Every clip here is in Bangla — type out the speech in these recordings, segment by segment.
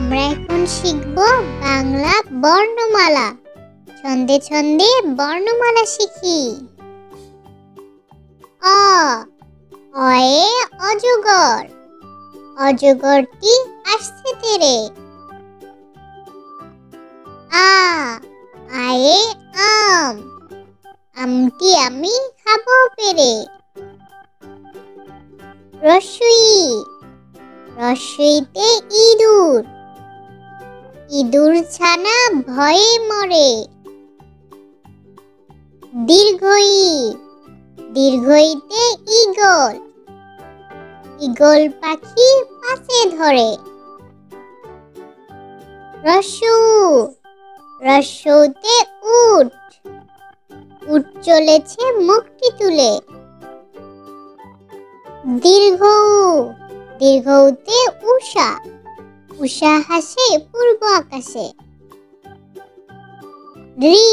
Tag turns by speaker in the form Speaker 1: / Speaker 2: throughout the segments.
Speaker 1: আমরা এখন শিখব বাংলা বর্ণমালা। ছন্দে ছন্দে বর্ণমালা শিখি। অ, অয়ে অজগর, অজগরটি আসছে তেরে। আ, আয়ে আম, আমটি আমি খাবো পেরে। রস্বই, রস্বইতে ইঁদুর, ইঁদুর ছানা ভয়ে মরে। দীর্ঘই, দীর্ঘইতে ঈগল, ঈগল পাখি পাশে ধরে। রস্যু, রস্যুতে উট, উট চলেছে মুখটি তুলে। দীর্ঘ, দীর্ঘতে উষা, উষা হাসে পূর্ব আকাশে। ঋ,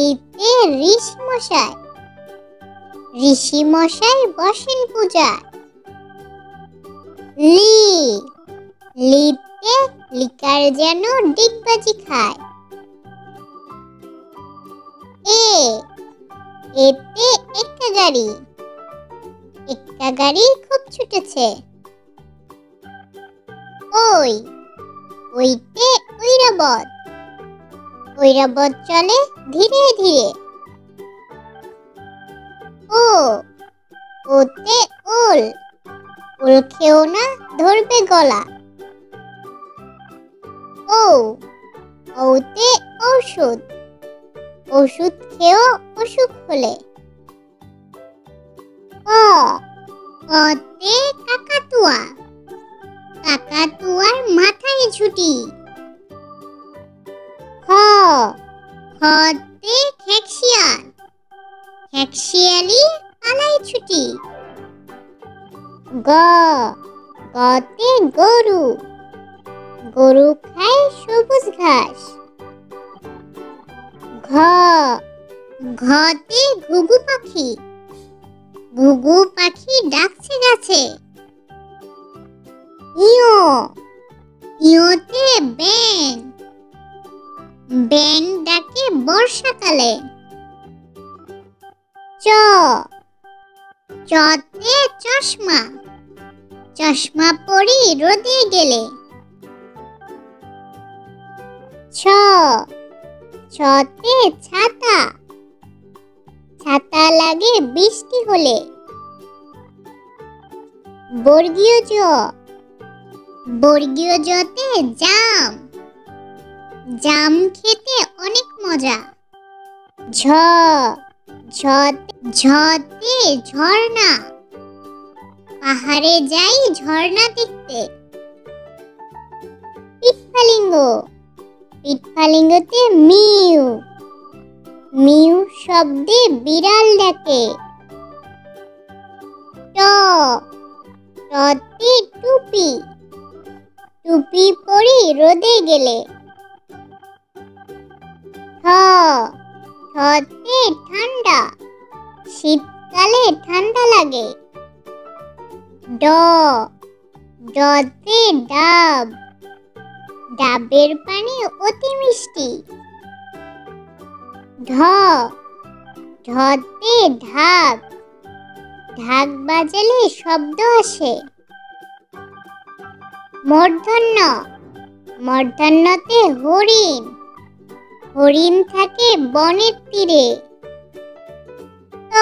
Speaker 1: ঋতে ঋষি মশাই, ঋষি মশাই বসেন পূজায়। লি, লিতে লিকার যেন ডিগবাজি খায়। এ, এতে এক্কা গাড়ি, এক্কা গাড়ি খুব ছুটেছে। ওই, ওইতে ঐরাবত, ঐরাবত চলে ধীরে ধীরে। ও, ওতে ওল, ওল খেও না ধরবে গলা। ও, ওতে ঔষধ, ওষুধ খেও অসুখ হলে। অ, অতে কাকাতুয়া, কাকাতুয়ার মাথায় ঝুঁটি। খ, খতে খেকশিয়াল, খেকশিয়ালি পালায় ছুটি। গ, গতে গরু, গরু খায় সবুজ ঘাস। ঘ, ঘতে ঘুঘু পাখি, ঘুঘু পাখি ডাকছে গাছে। ইয়, ইয়তে ব্যাঙ, ব্যাঙ ডাকে বর্ষাকালে। চ, চতে চশমা, চশমা পরি রোদে গেলে। ছ, ছতে ছাতা, ছাতা লাগে বৃষ্টি হলে। বর্গীয় জ, বর্গীয় জতে জাম, জাম খেতে অনেক মজা। ঝ, ঝতে ঝর্ণা, পাহাড়ে যাই ঝর্ণা দেখতে। পিটফালিঙ্গ, পিটফালিঙ্গতে মিউ, মিউ শব্দে বিড়াল ডাকে। ট, টতে টুপি, টুপি পরি রোদে গেলে। ঠ, ঠতে ঠান্ডা, শীতকালে ঠান্ডা লাগে। ড, ডতে ডাব, ডাবের পানি অতি মিষ্টি। ঢ, ঢতে ঢাক, ঢাক বাজালে শব্দ আসে। মূর্ধন্য, মূর্ধন্যতে হরিণ, হরিণ থাকে বনের তীরে। ত,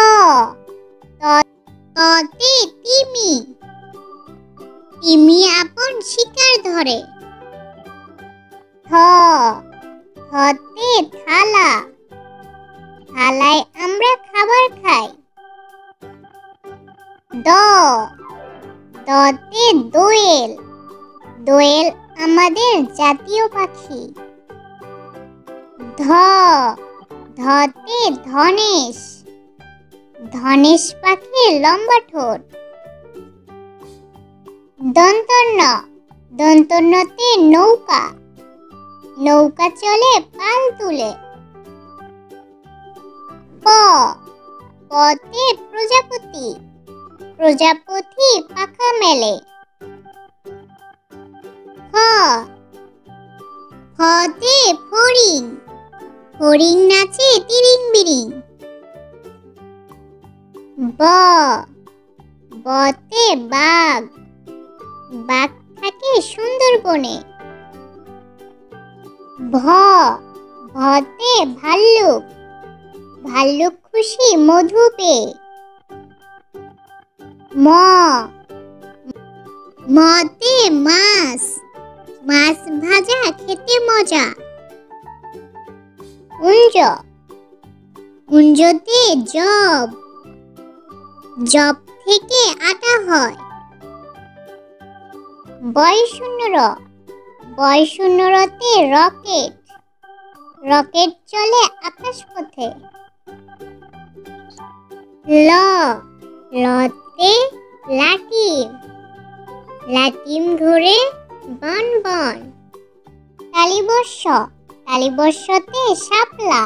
Speaker 1: ততে তিমি, তিমি আপন শিকার ধরে। থ, থতে থালা, থালায় আমরা খাবার খাই। দ, দতে দোয়েল, দোয়েল আমাদের জাতীয় পাখি। ধ, ধতে ধনেশ, ধনেশ পাখির লম্বা ঠোঁট। দন্তন্য, দন্তন্যতে নৌকা, নৌকা চলে পাল তুলে। প, পতে প্রজাপতি, প্রজাপতি পাখা মেলে। খ, ফতে ফড়িং, ফড়িং নাচে তিরিং বিরিং। ব, বতে বাঘ, বাঘ থাকে সুন্দরবনে। ভ, ভতে ভাল্লুক, ভাল্লুক খুশি মধু পেয়ে। ম, মতে মাছ, মাছ ভাজা খেতে মজা। উঞ্জ, উঞ্জতে জব, জব থেকে আটা হয়। বয় শূন্য র, বয় শূন্য রতে রকেট, রকেট চলে আকাশ পথে। ল, লতে লাটিম, লাটিম ধরে বন বন। তালিবর্ষ, তালিবর্ষতে শাপলা,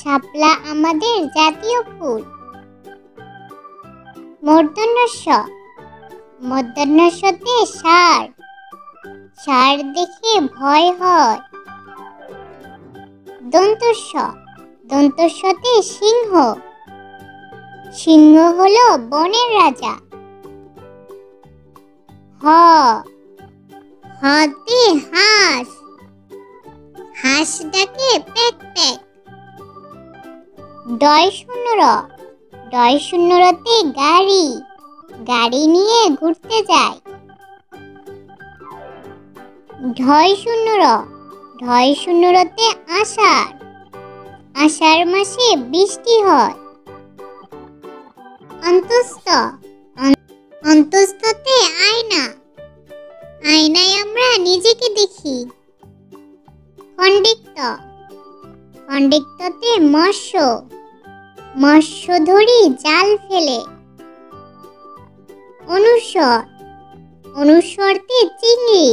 Speaker 1: শাপলা আমাদের জাতীয় ফুল। মূর্ধন্যস্ব, মূর্ধন্যস্বতে ষাঁড়, ষাঁড় দেখে ভয় হয়। দন্তস্ব, দন্তস্বতে সিংহ, সিংহ হলো বনের রাজা। হ, হতে হাঁস, হাঁস ডাকে প্যাক প্যাক। ডয় শূন্য র, ডয় শূন্য রতে গাড়ি, গাড়ি নিয়ে ঘুরতে যায়। ঢয় শূন্য র, ঢয় শূন্য রতে আষাঢ়, আষাঢ় মাসে বৃষ্টি হয়। অন্তস্থ, অন্তস্থতে আয়না, আয়নায় আমরা নিজেকে দেখি। খণ্ডিক্ত, খণ্ডিক্ততে মৎস্য, মৎস্য ধরি জাল ফেলে। অনুস্বর, অনুস্বরতে চিংড়ি,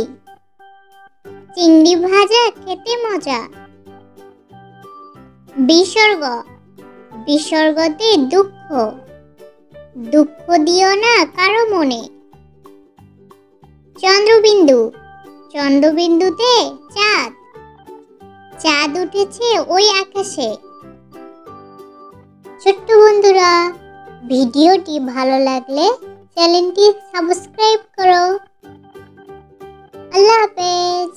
Speaker 1: চিংড়ি ভাজা খেতে মজা। বিসর্গ, বিসর্গতে দুঃখ, দুঃখ দিও না কারো মনে। চন্দ্রবিন্দু, চন্দ্রবিন্দুতে চাঁদ, চাঁদ উঠেছে ওই আকাশে। ছোট্ট বন্ধুরা, ভিডিওটি ভালো লাগলে চ্যানেলটি সাবস্ক্রাইব করো। আল্লাহ হাফেজ।